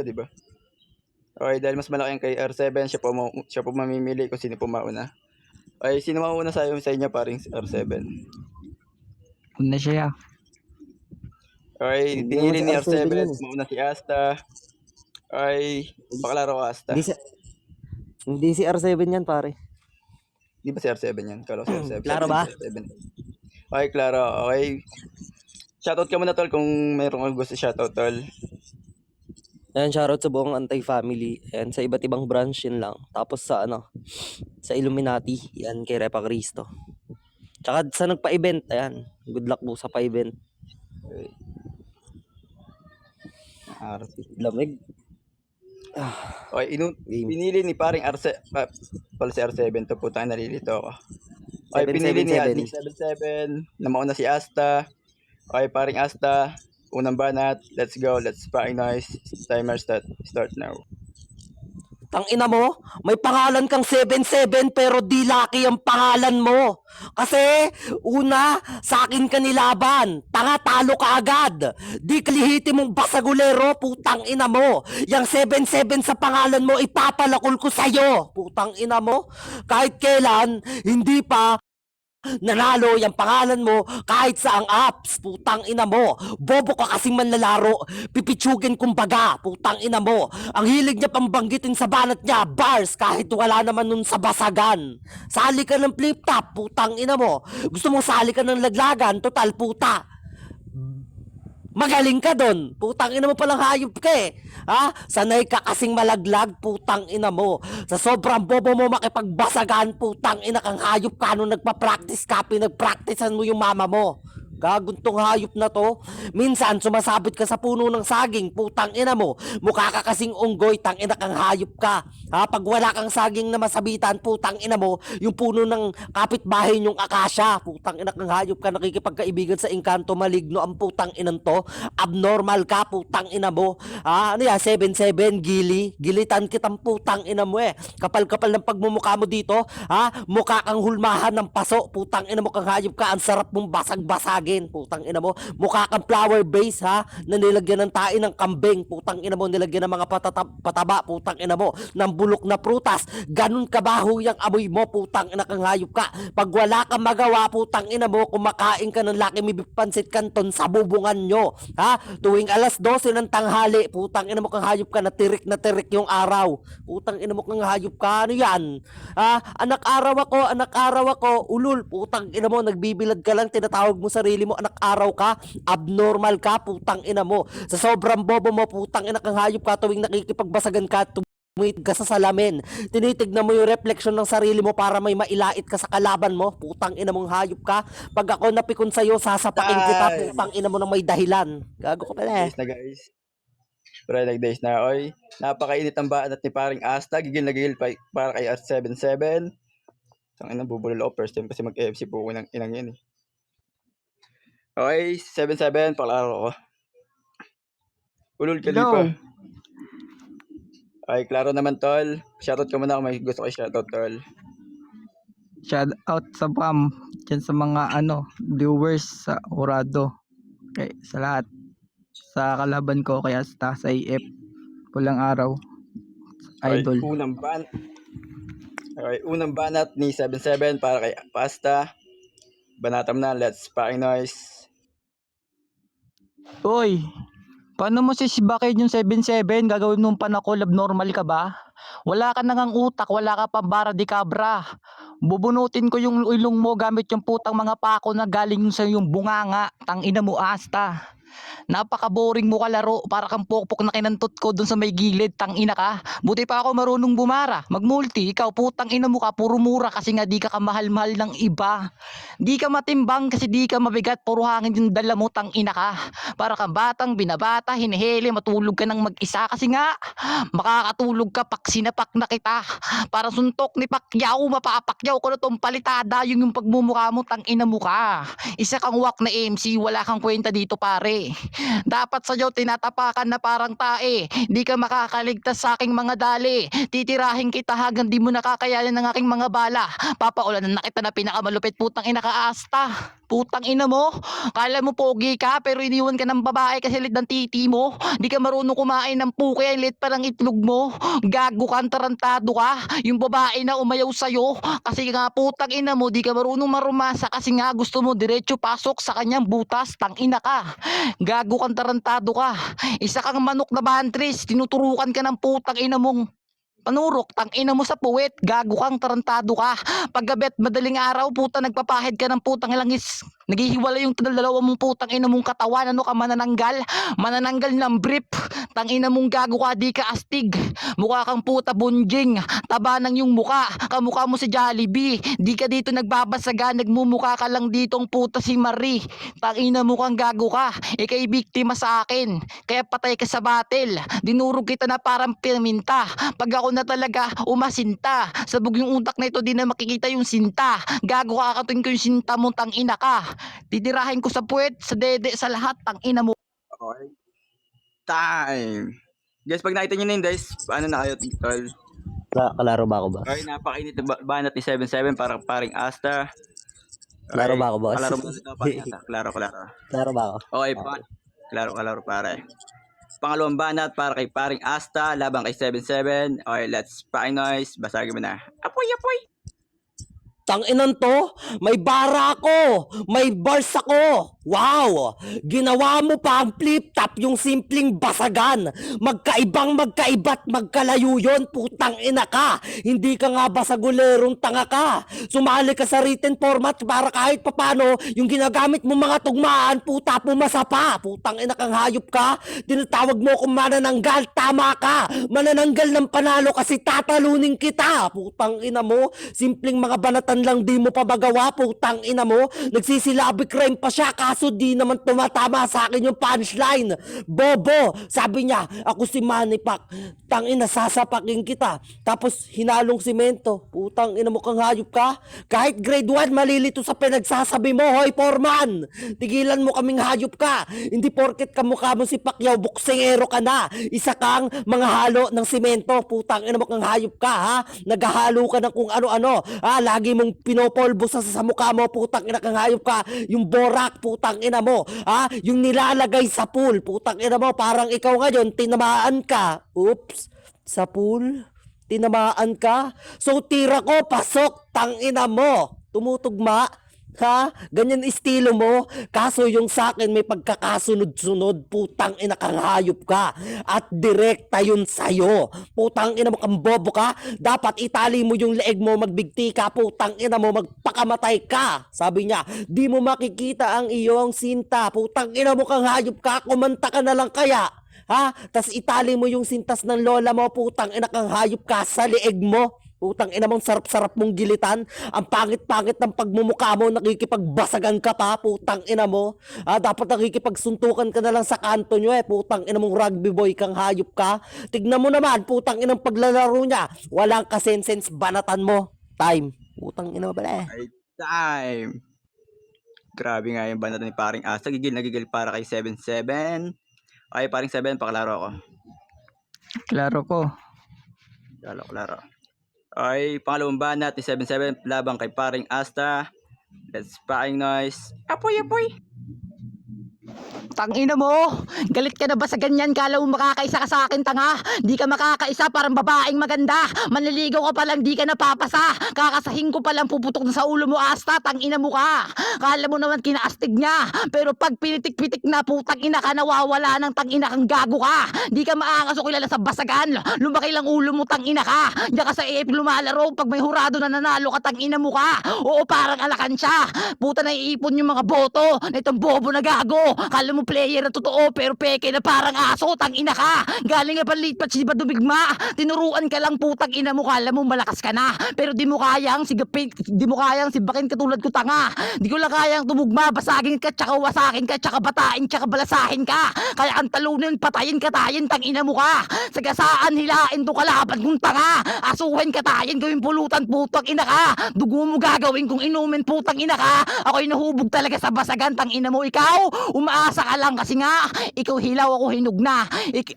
'di ba? Okey, dahil mas malaki ang kay R7, siya po mamimili kung sino po mauna. Okey, sino mauuna sa inyo paring R7? Una siya. Okey, Hindi naman pinili si ni R7 R7, yan, eh. mauna si Asta. Okey, paklaro ka Asta. Hindi si hindi si R7 yan, pare. 'Di ba si R7 'yan? Akala ko si R7, sabi Klaro niyo ba? si R7. Okey, klaro, okey. Shoutout ka muna tol kung meron kang gusto i-shoutout tol. Ayan, shoutout sa buong Antay family. Ayan, sa iba't ibang branch, yun lang. Tapos sa ano, sa Illuminati, yan kay Repa Cristo. Tsaka sa nagpa-event, ayan. Good luck po sa pa-event. Okey. Arte. Lamig. Okey, Game. pinili ni paring pala si R7 'to, putang nalilito ako. Okey, pinili ni 777. 777 na mauna si Asta. Okey, paring Asta, unang banat, let's go, let's paring noise, timer start now. Tangina mo, may pangalan kang 77 pero di Lucky ang pangalan mo. Kasi, una, sa akin ka nilaban. Tanga, talo ka agad. Di kalihiti mong basagulero, putang ina mo. Yang 77 sa pangalan mo, ipapalakol ko sa'yo. Putang ina mo. Kahit kailan, hindi pa nanalo yung pangalan mo kahit sa ang apps, putang ina mo. Bobo ka kasing manlalaro, pipitsugin kumbaga, putang ina mo. Ang hilig niya pambanggitin sa banat niya, bars, kahit wala naman nun sa basagan. Sali ka ng flip top, putang ina mo. Gusto mo sali ka ng laglagan, total puta. Magaling ka doon. Putang ina mo palang hayop ka eh. Ha? Sanay ka kasing malaglag, putang ina mo. Sa sobrang bobo mo makipagbasagan, putang ina kang hayop ka nung nagpa-practice ka, pinag-practicean mo yung mama mo. Gaguntong hayop na to. Minsan sumasabit ka sa puno ng saging, putang ina mo. Mukha ka kasing unggoy, tang ina kang hayop ka. Ha? Pag wala kang saging na masabitan, putang ina mo, yung puno ng kapitbahay yung akasya, putang ina kang hayop ka, nakikipagkaibigan sa engkanto maligno ang putang inan to. Abnormal ka, putang ina mo. Ha? Ano yan, 77, gilitan kitang putang ina mo eh. Kapal-kapal ng pagmumukha mo dito, ha? Mukha kang hulmahan ng paso, putang ina mo kang hayop ka, ang sarap mong basag-basagin, putang ina mo. Mukha kang flower base, ha? Na nilagyan ng tae ng kambing, putang ina mo, nilagyan ng mga pataba, putang ina mo, ng bulok na prutas. Ganun kabaho yung amoy mo, putang ina kang hayop ka. Pag wala kang magawa, putang ina mo, kumakain ka ng Lucky Me Beef Pancit Canton sa bubungan nyo, ha? Tuwing alas 12 ng tanghali, putang ina mo kang hayop ka, na tirik yung araw. Putang ina mo kang hayop ka, ano yan? Ha? Anak araw ako, ulul, putang ina mo, nagbibilad ka lang, tinatawag mo sarili mo, anak araw ka, abnormal ka, putang ina mo. Sa sobrang bobo mo, putang ina kang hayop ka, tuwing nakikipagbasagan ka, tumit ka sa salamin, tinitignan mo yung reflection ng sarili mo para may mailait ka sa kalaban mo, putang ina mong hayop ka. Pag ako napikon sa'yo, sasapakin kita, Time! putang ina mo nang may dahilan. Gago ka pala eh. Nag-days na guys. Pre, nag-days na. Oy, napakainit ang banat ni paring Asta, gigil na gigil para kay R77. Tangina, bubulol ako, first time kasi mag-AFC po ko ng inang yan eh. Okay, 77, paklaro ko. Ulul Hello. Kalipa. Okay, klaro naman tol. Shoutout ka muna kung may gusto kay shoutout tol. Shout out sa Pam. Diyan sa mga viewers sa Orado. Okay, sa lahat. Sa kalaban ko kaya sa AF. Pulang araw. Okay, Idol. unang banat ni 77 para kay Pasta. Banatam na, let's paring noise. Uy, paano mo sisibakin yung 77? Gagawin mong panakolab, normal ka ba? Wala ka nangang utak, wala ka pang bara di kabra. Bubunutin ko yung ilong mo gamit yung putang mga pako na galing sa yung bunganga. Tangina mo Asta. Napaka-boring mo kalaro, para kang pokpok na kinantot ko dun sa may gilid, tangina ka. Buti pa ako marunong bumara, magmulti, ikaw putang ina mo ka, puro mura kasi nga di ka kamahal-mahal ng iba. Di ka matimbang kasi di ka mabigat, puro hangin yung dala mo, tangina ka. Para kang batang binabata, hinihili, matulog ka ng mag-isa kasi nga makakatulog ka pag sinapak na kita. Para suntok ni Pacquiao, mapapakyaw ko na tong palitada, yung pagmumukha mo, tangina mo ka. Isa kang wak na MC, wala kang kwenta dito pare. Dapat sa'yo tinatapakan na parang tae. Di ka makakaligtas sa aking mga dali. Titirahin kita hanggang di mo nakakayanan ng aking mga bala. Papaulanan na kita na pinakamalupit, putang ina ka Asta. Putang ina mo, kala mo pogi ka pero iniwan ka ng babae kasi lit ng titi mo. Di ka marunong kumain ng puke, ang lit pa ng itlog mo. Gago ka, tarantado ka. Yung babae na umayaw sa'yo kasi nga putang ina mo, di ka marunong marumasa kasi nga gusto mo diretso pasok sa kanyang butas, tang ina ka. Gago kang tarantado ka. Isa kang manok na bantris, tinuturukan ka ng putang ina mong panurok, tang ina mo sa puwet, gago kang tarantado ka. Paggabi at madaling araw, puta nagpapahid ka ng putang ilangis. Naghihiwala yung dalawa mong putang ina mong katawan, ano ka manananggal? Manananggal ng brief. Tang ina mong gago ka, di ka astig. Mukha kang puta bunjing. Taba ng yung muka. Kamukha mo si Jollibee. Di ka dito nagbabasaga, nagmumukha ka lang ditong puta si Marie. Tang ina mo kang gago ka. Ika'y biktima sa akin. Kaya patay ka sa battle. Dinurog kita na parang pirminta. Pag ako na talaga umasinta. Sabog yung utak na ito, di na makikita yung sinta. Gago ka, katuin ko yung sinta mo, tang ina ka. Titirahin ko sa puwet, sa dede, sa lahat, tang ina mo. Okay. Time! Guys, pag nakita nyo na yun guys, paano na kayo, tol? Kalaro ba ako, boss? Okay, napakainit na banat ni 77 para paring Asta. Klaro ba ako, boss? Kalaro mo ito, paring Asta. Klaro. Klaro ba ako? Okay, klaro pare. Pangalawang banat para kay paring Asta, labang kay 77. Okay, let's paring noise. Basagin mo na. Apoy! Tanginan to, may bara ako, may bars ako. Wow! Ginawa mo pa ang flip top, yung simpleng basagan. Magkaiba't magkalayo yun, putang ina ka. Hindi ka nga basagulerong tanga ka. Sumali ka sa written format para kahit papano, yung ginagamit mo mga tugmaan, puta, pumasa pa. Putang ina kang hayop ka. Tinatawag mo kung manananggal, tama ka. Manananggal ng panalo kasi tatalunin kita. Putang ina mo, simpleng mga banatan lang di mo pa magawa, putang ina mo. Nagsisilabi crime pa siya kaso di naman tumatama sa akin yung punchline. Bobo, sabi niya, ako si Manny Pac. Tangina, sasapakin kita. Tapos hinalong simento. Putang ina mo kang hayop ka. Kahit grade 1 malilito sa pinagsasabi mo, hoy Foreman. Tigilan mo kaming hayop ka. Hindi porket kamukha mo si Pacquiao, boksingero ka na. Isa kang mga halo ng simento. Putang ina mo kang hayop ka, ha. Naghahalo ka ng kung ano-ano. Lagi mong pinopolvo sa mukha mo, putang ina kang hayop ka. Yung borak, putang ina mo, yung nilalagay sa pool, putang ina mo, parang ikaw ngayon tinamaan ka. Oops, sa pool tinamaan ka. So tira ko, pasok, tang ina mo. Tumutugma. Ha? Ganyan estilo mo. Kaso yung sa akin may pagkakasunod-sunod. Putang ina kang hayop ka. At direkta yun sa'yo. Putang ina mo kang bobo ka. Dapat itali mo yung leeg mo, magbigti ka. Putang ina mo, magpakamatay ka. Sabi niya, di mo makikita ang iyong sinta. Putang ina mo kang hayop ka. Kumanta ka na lang kaya. Ha? Tas itali mo yung sintas ng lola mo. Putang ina kang hayop ka sa leeg mo. Putang ina mong sarap-sarap mong gilitan. Ang pangit-pangit ng pagmumukha mo, nakikipagbasagan ka pa, putang ina mo. Dapat nakikipagsuntukan ka na lang sa kanto nyo putang ina mong rugby boy kang hayop ka. Tignan mo naman, putang inang paglalaro niya. Walang kasensens, banatan mo. Time. Putang ina mo bala Okay, time! Grabe nga yung banat ni paring Asta. Nagigil para kay 77. Okay, paring 7, paklaro ako. Klaro ko. Klaro. Okay, pangalawang banat ni 77 labang kay paring Asta. Let's paring noise. Apoy! Tangina mo, galit ka na ba sa ganyan? Kala mo makakaisa ka sa akin, tanga? Di ka makakaisa, parang babaeng maganda. Manliligaw ka pa lang, di ka napapasa. Kakasahin ko pa lang, puputok na sa ulo mo, Asta. Tangina mo ka. Kala mo naman kinaastig niya. Pero pag pinitik-pitik na, putang ina ka, nawawala ng tangina kang gago ka. Di ka maangas o kilala sa basagan. Lumaki lang ulo mo, tangina ka. Diyan ka sa AF lumalaro. Pag may hurado na nanalo ka, tangina mo ka. Oo, parang alakan siya. Puta, naiipon yung mga boto na itong bobo na gago. Kala mo player na totoo pero peke na parang aso, tang ina ka. Galing nga pa late patch, di ba dumigma? Tinuruan ka lang, putang ina mo, kala mo malakas ka na. Pero di mo kayang si Bakin katulad ko, tanga. Di ko lang kayang tumugma, basagin ka, tsaka wasakin ka, tsaka batain, tsaka balasahin ka. Kaya ang talunin, patayin, katayin, tang ina mo ka. Sagasaan, hilain to kalaban kong tanga. Asuhin, katayin, gawin pulutan, putang ina ka. Dugo mo gagawin kung inumin, putang ina ka. Ako'y nahubog talaga sa basagan, tang ina mo ikaw. umaasa ka lang kasi nga, ikaw hilaw, ako hinog na.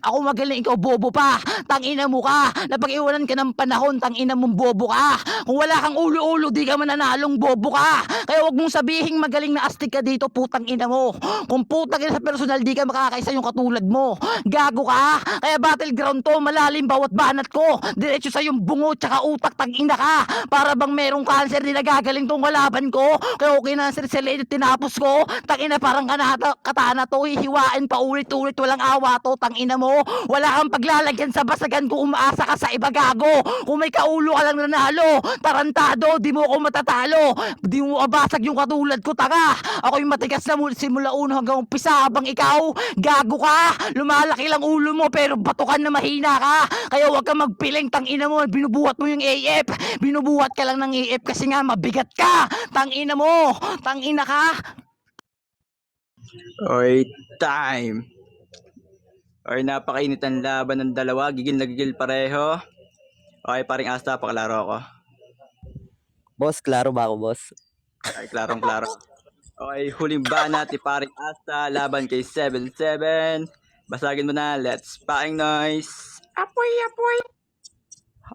Ako magaling, ikaw bobo pa. Tangina mo ka. Napag-iwanan ka ng panahon, tangina mong bobo ka. Kung wala kang ulo-ulo, di ka mananalong bobo ka. Kaya wag mong sabihing magaling na astig ka dito, putang ina mo. Kung putang ina sa personal, di ka makakaisa yung katulad mo. Gago ka. Kaya battleground to, malalim bawat banat ko. Diretso sa yung bungo, tsaka utak, tangina ka. Para bang merong cancer, di nagagaling tong kalaban ko. Kaya okay na sir, tinapos ko. Tangina parang katana to, hihiwain pa ulit-ulit, walang awa to, tangina mo. Wala kang paglalagyan sa basagan ko, umaasa ka sa iba, gago. Kung may kaulo ka lang nanalo, tarantado, di mo ako matatalo. Di mo abasag yung katulad ko, tanga. Ako yung matigas na simula uno hanggang umpisa, habang ikaw, gago ka. Lumalaki lang ulo mo pero batukan na mahina ka. Kaya huwag kang magpiling, tangina mo, binubuhat mo yung AF. Binubuhat ka lang ng AF kasi nga mabigat ka. Tangina mo, tangina ka. Oy, time. Oy, napakainit ang laban ng dalawa. Gigil na gigil pareho. Okay, paring Asta, pakalaro ako. Boss, klaro ba ako, boss? Ay, klarong klaro. Okay, huling banat ni paring Asta laban kay 7-7. Basagin mo na, let's paing noise. Apoy, apoy.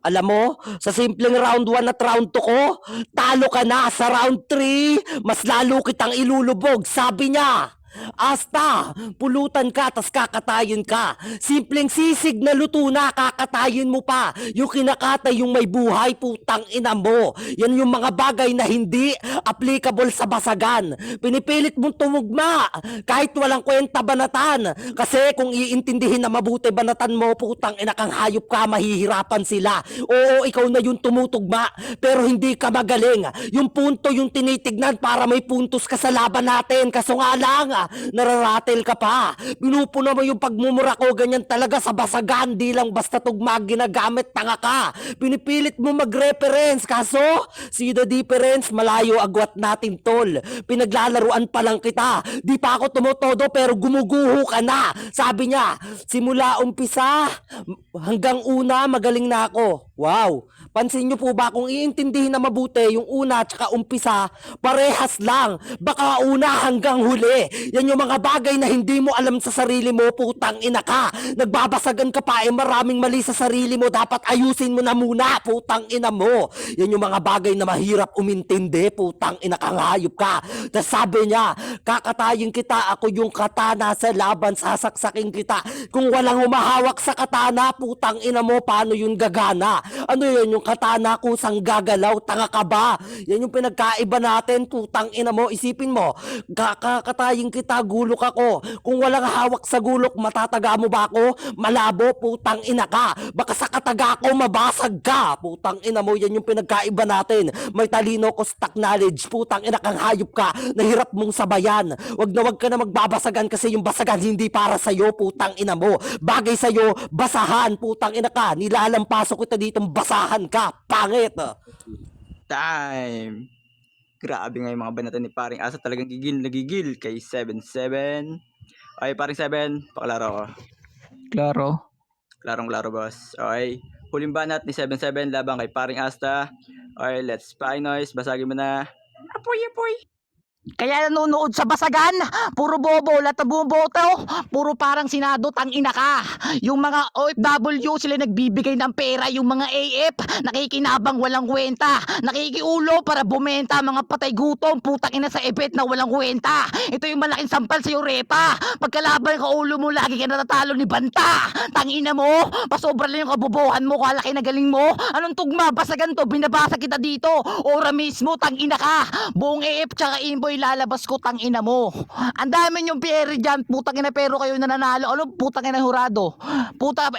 Alam mo, sa simpleng round 1 at round 2 ko, talo ka na sa round 3. Mas lalo kitang ilulubog, sabi niya. Asta, pulutan ka tas kakatayin ka. Simpleng sisig na luto na, kakatayin mo pa. Yung kinakatay yung may buhay, putang ina mo. Yan yung mga bagay na hindi applicable sa basagan. Pinipilit mong tumugma kahit walang kwenta banatan. Kasi kung iintindihin na mabuti banatan mo, putang ina kang hayop ka, mahihirapan sila. Oo, ikaw na yung tumutugma, pero hindi ka magaling. Yung punto yung tinitignan para may puntos ka sa laban natin. Kaso nga lang, nararatel ka pa. Pinupuno mo yung pagmumura ko, ganyan talaga sa basagan. Di lang basta tugma ginagamit, tanga ka. Pinipilit mo mag-reference. Kaso, see the difference, malayo agwat natin tol. Pinaglalaruan pa lang kita. Di pa ako tumotodo pero gumuguho ka na. Sabi niya, simula umpisa hanggang una magaling na ako. Wow. Pansin niyo po ba kung iintindihin na mabuti yung una at saka umpisa, parehas lang. Baka una hanggang huli. Yan yung mga bagay na hindi mo alam sa sarili mo, putang ina ka. Nagbabasagan ka pa, maraming mali sa sarili mo. Dapat ayusin mo na muna, putang ina mo. Yan yung mga bagay na mahirap umintindi, putang ina kang hayop ka. Tapos sabi niya, kakatayin kita, ako yung katana sa laban, sasaksakin kita. Kung walang humahawak sa katana, putang ina mo, paano yun gagana? Ano yun, yung katana kusang gagalaw, tanga ka ba? Yan yung pinagkaiba natin, putang ina mo. Isipin mo, kakatayin kita, gulok ako. Kung walang hawak sa gulok, matataga mo ba ako? Malabo, putang ina ka. Baka sa kataga ko, mabasag ka. Putang ina mo, yan yung pinagkaiba natin. May talino ko, stock knowledge. Putang ina kang hayop ka. Nahirap mong sabayan. Wag ka na magbabasagan kasi yung basagan hindi para sa'yo, putang ina mo. Bagay sa'yo, basahan, putang ina ka. Nilalampasok kita ditong basahan ka. Pangit. Time. Grabe nga yung mga banatan ni paring Asa, talagang gigil na gigil kay 7-7. Okay, paring 7, pakalaro ko. Klaro. Klarong-klaro, boss. Okay, huling banat ni 7-7 laban kay paring Asta. Okay, let's paing noise. Basagin mo na. Apoy, apoy. Kaya nanonood sa basagan, puro bobo, lahat na bumoboto, puro parang Senado, tangina ka. Yung mga OFW, sila nagbibigay ng pera, yung mga AF, nakikinabang walang kwenta, nakikiulo para bumenta, mga patay gutom, putang ina sa ebet na walang kwenta. Ito yung malaking sampal sa Repa. Pagkalaban ka ulo mo, lagi ka natatalo ni Banta. Tangina mo, pasobra lang yung kabobohan mo, kalaki na galing mo. Anong tugma, basagan to, binabasa kita dito. Ora mismo, tangina ka. Buong AF tsaka Imboy lalabas ko, tangina mo. Ang dami yung pere dyan, putang ina, pero kayo nananalo. Ano, putang ina hurado. Putang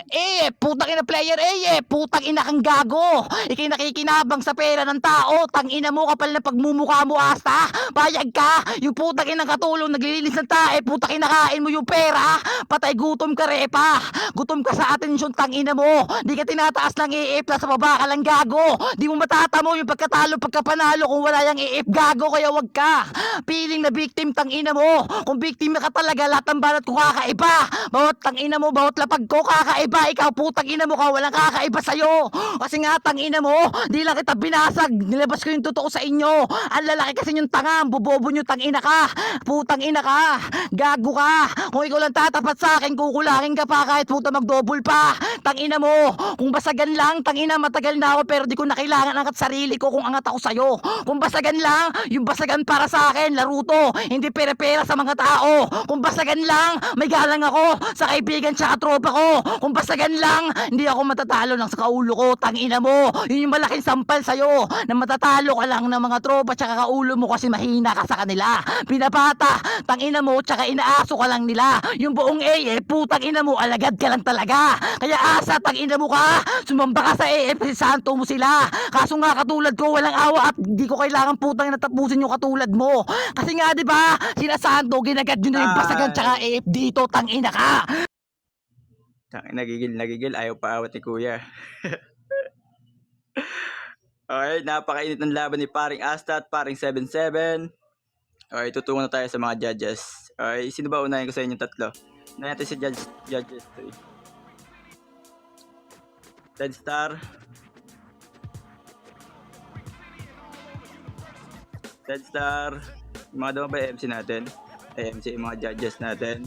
ina player, putang ina kang gago. Ikay nakikinabang sa pera ng tao, tangina mo, kapal na pagmumukha mo, Asta. Payag ka, yung putang ina katulong, naglilinis ng tae, putang ina kain mo yung pera. Patay gutom ka, Repa. Gutom ka sa atensyon, tangina mo. Di ka tinataas ng EF, sa baba ka lang, gago. Di mo matatamo yung pagkatalo, pagkapanalo kung wala yung EF, gago, kaya wag ka. Feeling na victim, tangina mo. Kung victim ka talaga, lahat ng banat ko kakaiba. Bawat tangina mo, bawat lapag ko kakaiba. Ikaw putang ina mo ka, walang kakaiba sa'yo. Kasi nga tangina mo, di lang kita binasag. Nilabas ko yung totoo sa inyo. Ang lalaki kasi yung tanga, ang bobobo nyo, tangina ka. Putang ina ka. Gago ka. Kung ikaw lang tatapat sa akin, kukulangin ka pa kahit puta mag-double pa. Tangina mo. Kung basagan lang, tangina matagal na ako pero di ko na kailangan angat sarili ko kung angat ako sa'yo. Kung basagan lang, yung basagan para sa akin, laro to. Hindi pera-pera sa mga tao. Kung basagan lang, may galang ako sa kaibigan tsaka tropa ko. Kung basagan lang, hindi ako matatalo ng sa kaulo ko. Tangina mo. Yun yung malaking sampal sa'yo na matatalo ka lang ng mga tropa tsaka kaulo mo kasi mahina ka sa kanila. Pinapata, tangina mo tsaka inaaso ka lang nila. Yung buong AF, putang ina mo, alagad ka lang talaga. Kaya asa, tangina mo ka. Sumamba ka sa AF, santo mo sila. Kaso nga katulad ko, walang awa at di ko kailangan putang natapusin yung katulad mo. Kasi nga 'di ba, sina Santo ginagad yun na yung basagan tsaka AF dito, tangina ka. Nagigil, ayaw pa awat ni Kuya. Okay, napakainit ng laban ni paring Asta at paring 77. Okay, tutungo na tayo sa mga judges. Okay, sino ba unahin ko sa inyong tatlo? Unahin natin si judges 3. Red Star. Red Star. Yung mga daw ba MC natin? MC yung mga judges natin.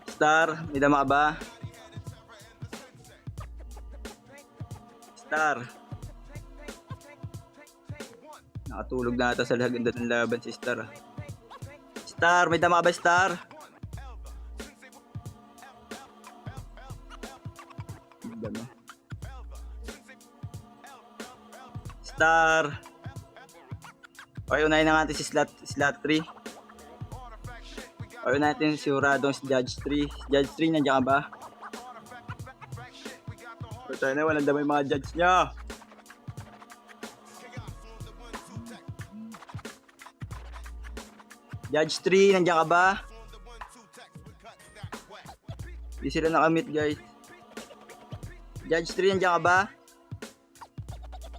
Star, may dama ka ba? Star. Nakatulog na ata sa ganda ng laban si Star. Star, may dama ka ba, Star? May dama. Star. Okay, unahin na natin si slot 3. Okay, natin si Huradong si Judge 3. Judge 3, nandiyan ka ba? Tayo na, walang damay mga judge niya. Judge 3, nandiyan ka ba? Hindi sila nakamit, guys. Judge 3, nandiyan ka ba?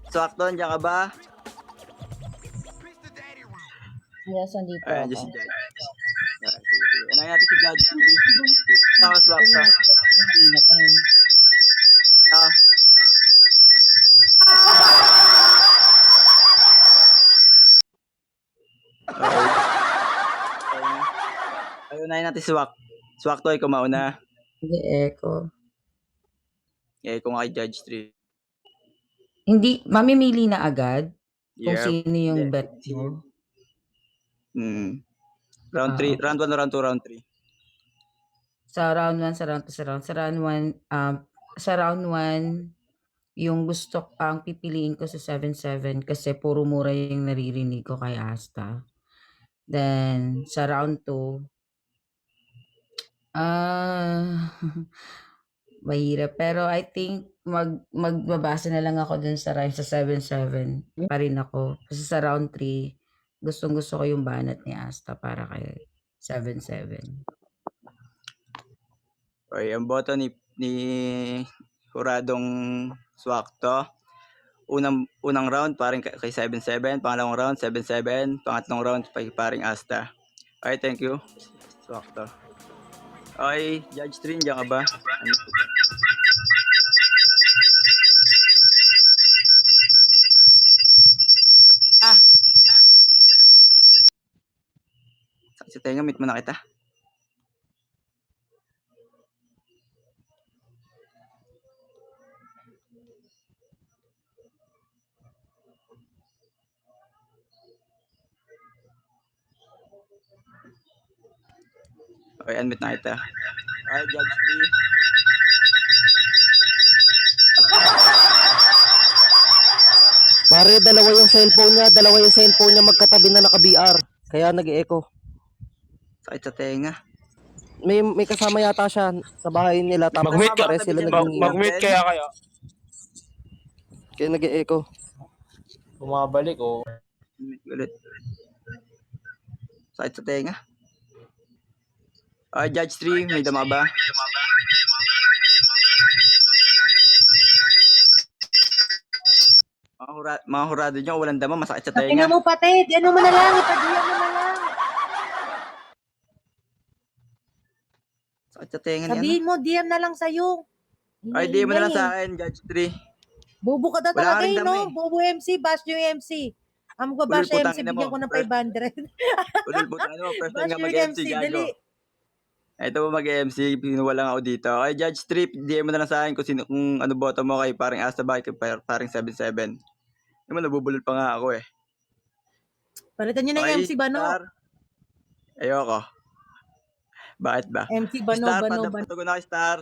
Sakto, nandiyan ka ba? Yes, andito Ayan, ako. si Judge. Unahin natin si Judge 3. Swak ka. Kanina pa eh. Ah. Okay. Ay, unahin natin si Swak. Swak to, ikaw mauna. Hindi, echo. Kung kay Judge 3. Hindi, mamimili na agad kung Yep. sino yung Yeah. bet mo. Round 3, Okay. round 1 round 2, round 3. Sa round 1, sa round 2, sa round 1, yung gusto ang pipiliin ko sa 7-7 kasi puro mura yung naririnig ko kay Asta. Then, sa round 2, mahirap. Pero I think magbabasa na lang ako dun sa rhyme sa 7-7 pa rin ako. Kasi sa round 3, gustong-gusto ko yung banat ni Asta para kay 7-7. Okay, ang boto ni Huradong Swakto. Unang round paring kay 7-7, pangalawang round 7-7, pangatlong round kay paring Asta. Okay, thank you. Swakto. Okay, Judge 3, diyan ka ba? Sakit sa tenga, meet mo na kita. Okay, unmute na kita. Okay, Judge 3. Pare, dalawa yung cellphone niya magkatabi na naka-BR. Kaya nag-echo. Sakit sa tenga. May kasama yata siya sa bahay nila. Tapos Mag-mute ka. pare sila nag-iingay. Mag-mute kaya kayo. Kaya nag-echo. Bumabalik o. Unmute ulit. Sakit sa tenga. Okay, Judge 3, may dama ba? mga hurado nyo, walang dama, masakit sa Tingnan tenga. mo pati, ano mo na lang, ipag-iyan mo na lang. Sakit sa tenga ni ano. Sabihin mo, DM na lang sa'yo. Ay, di mo na lang Ingay-ingay sa eh. akin, Judge 3. Bobo ka na Wala ka talaga rin eh, dami. no? Bobo MC, bash yung MC. Ang magbabash Ulul, putang MC, ina bigyan mo. ko ng First- 500. Ulul, putang ina mo, first time Bash nga yung mag-MC, MC, dali. gago. Ito mo mag-MC, pinuwa lang ako dito. Okay, Judge 3, DM mo na lang sa akin kung ano boto mo kay paring Asta ba kay paring 77. Yung mo, nabubulol pa nga ako eh. Palitan nyo na yung Okay, MC Bano. Star. Ayoko. Bakit ba? MC Bano, Star, Bano, Bano. patugon na kay Star.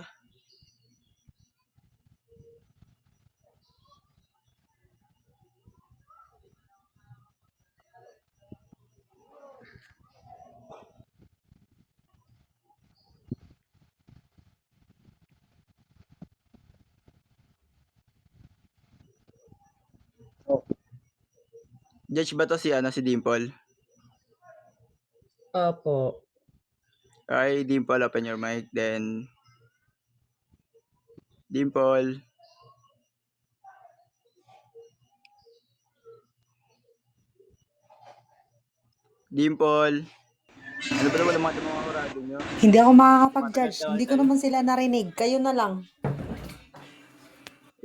Judge ba to si Dimple? Opo. Okay, Dimple, open your mic. Then, Dimple. Dimple. Ano ba naman ang mga hurado nyo? Hindi ako makakapag-judge. Hindi ko naman sila narinig. Kayo na lang.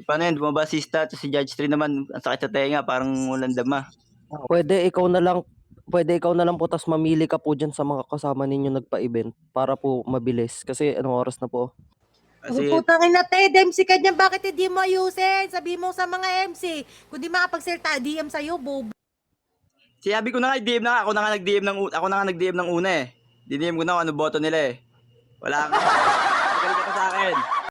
Paano yan? Bumaba si Stat, si Judge 3 naman, ang sakit sa tenga, parang walang dama. Pwede ikaw na lang po tas mamili ka po dyan sa mga kasama ninyo nagpa-event para po mabilis. Kasi anong oras na po? Kasi, Putang ina te, MC ka niyan, bakit hindi mo ayusin? Sabi mo sa mga MC, kung di makapagsalita, DM sa'yo, bobo. sabi ko na nga, DM na nga, ako na nga nag-DM ng una eh. Diniem ko na kung ano boto nila eh. Wala ka. Magaling ka pa sa akin.